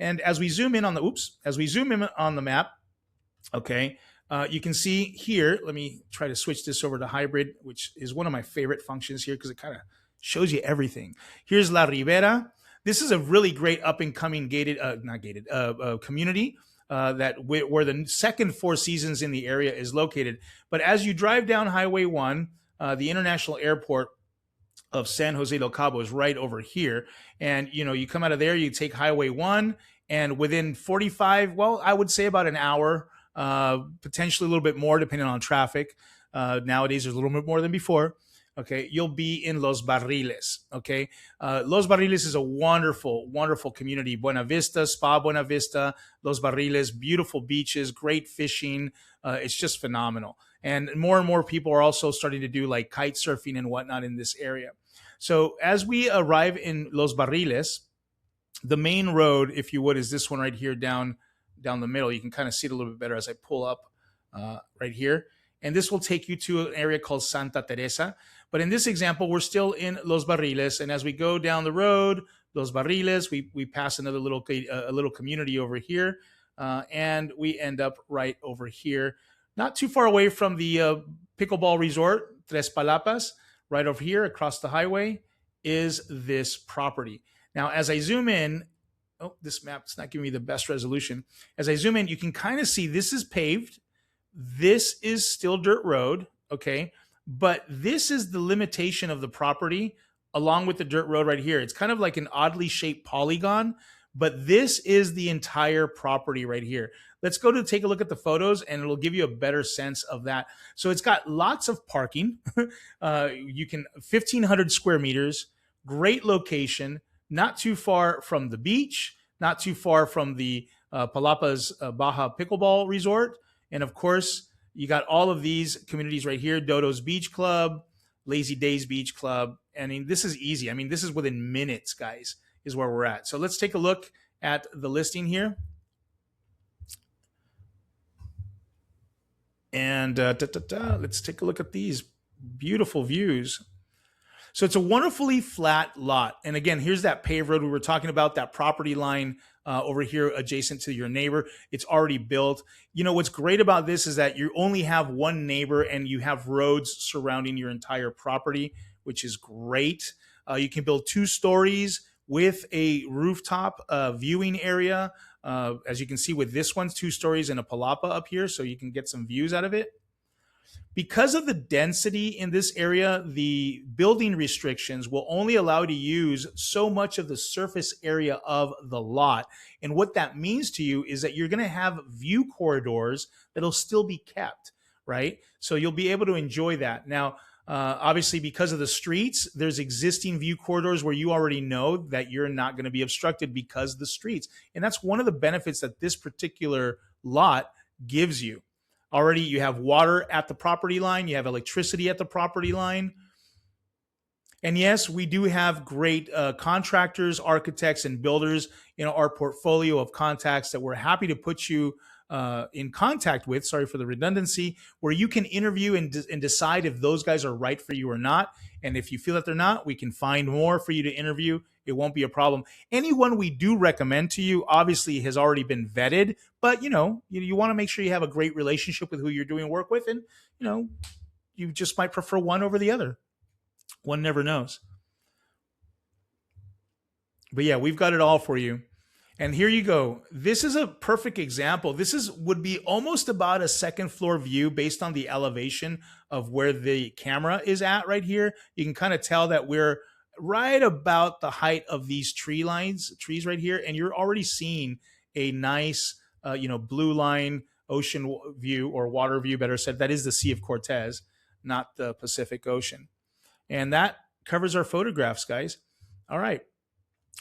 And as we zoom in on the, as we zoom in on the map, okay, you can see here, let me try to switch this over to hybrid, which is one of my favorite functions here because it kind of shows you everything. Here's La Ribera. This is a really great up and coming gated, not gated, community where the second Four Seasons in the area is located. But as you drive down Highway 1, the international airport of San Jose del Cabo is right over here. And, you come out of there, you take Highway 1, and within 45, well, I would say about an hour, potentially a little bit more depending on traffic. Nowadays, there's a little bit more than before. Okay, you'll be in Los Barriles. Okay, Los Barriles is a wonderful, wonderful community. Buena Vista, Spa Buena Vista, Los Barriles, beautiful beaches, great fishing. It's just phenomenal. And more people are also starting to do like kite surfing and whatnot in this area. So as we arrive in Los Barriles, the main road, if you would, is this one right here down the middle. You can kind of see it a little bit better as I pull up right here. And this will take you to an area called Santa Teresa. But in this example, we're still in Los Barriles. And as we go down the road, Los Barriles, we pass another little community over here. And we end up right over here. Not too far away from the pickleball resort, Tres Palapas. Right over here across the highway is this property. Now, as I zoom in, this map's not giving me the best resolution. As I zoom in, you can kind of see this is paved. This is still dirt road, okay? But this is the limitation of the property along with the dirt road right here. It's kind of like an oddly shaped polygon, but this is the entire property right here. Let's go to take a look at the photos and it'll give you a better sense of that. So it's got lots of parking. 1,500 square meters, great location, not too far from the beach, not too far from the Palapas Baja Pickleball Resort. And of course, you got all of these communities right here, Dodo's Beach Club, Lazy Days Beach Club. I mean, this is easy. I mean, this is within minutes, guys, is where we're at. So let's take a look at the listing here. And let's take a look at these beautiful views. So it's a wonderfully flat lot. And again, here's that paved road we were talking about, that property line over here adjacent to your neighbor. It's already built. What's great about this is that you only have one neighbor and you have roads surrounding your entire property, which is great. You can build 2 stories with a rooftop viewing area. As you can see with this one's 2 stories and a palapa up here, so you can get some views out of it. Because of the density in this area, the building restrictions will only allow you to use so much of the surface area of the lot. And what that means to you is that you're going to have view corridors that'll still be kept, right? So you'll be able to enjoy that. Now, obviously, because of the streets, there's existing view corridors where you already know that you're not going to be obstructed because of the streets. And that's one of the benefits that this particular lot gives you. Already, you have water at the property line. You have electricity at the property line. And yes, we do have great contractors, architects, and builders in our portfolio of contacts that we're happy to put you in contact with, sorry for the redundancy, where you can interview and decide if those guys are right for you or not. And if you feel that they're not, we can find more for you to interview. It won't be a problem. Anyone we do recommend to you obviously has already been vetted, but you want to make sure you have a great relationship with who you're doing work with, and you just might prefer one over the other. One never knows. But yeah, we've got it all for you. And here you go. This is a perfect example. This would be almost about a second floor view based on the elevation of where the camera is at right here. You can kind of tell that we're right about the height of these trees right here. And you're already seeing a nice, blue line ocean view, or water view, better said. That is the Sea of Cortez, not the Pacific Ocean. And that covers our photographs, guys. All right.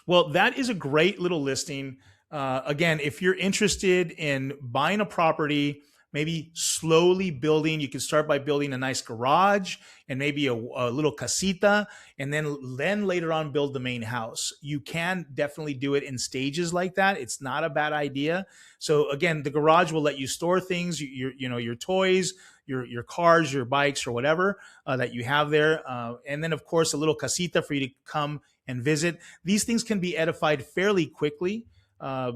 Well, that is a great little listing. Again, if you're interested in buying a property, maybe slowly building, you can start by building a nice garage and maybe a little casita, and then later on build the main house. You can definitely do it in stages like that. It's not a bad idea. So again, the garage will let you store things, your toys, your cars, your bikes, or whatever that you have there. And then of course, a little casita for you to come and visit. These things can be edified fairly quickly.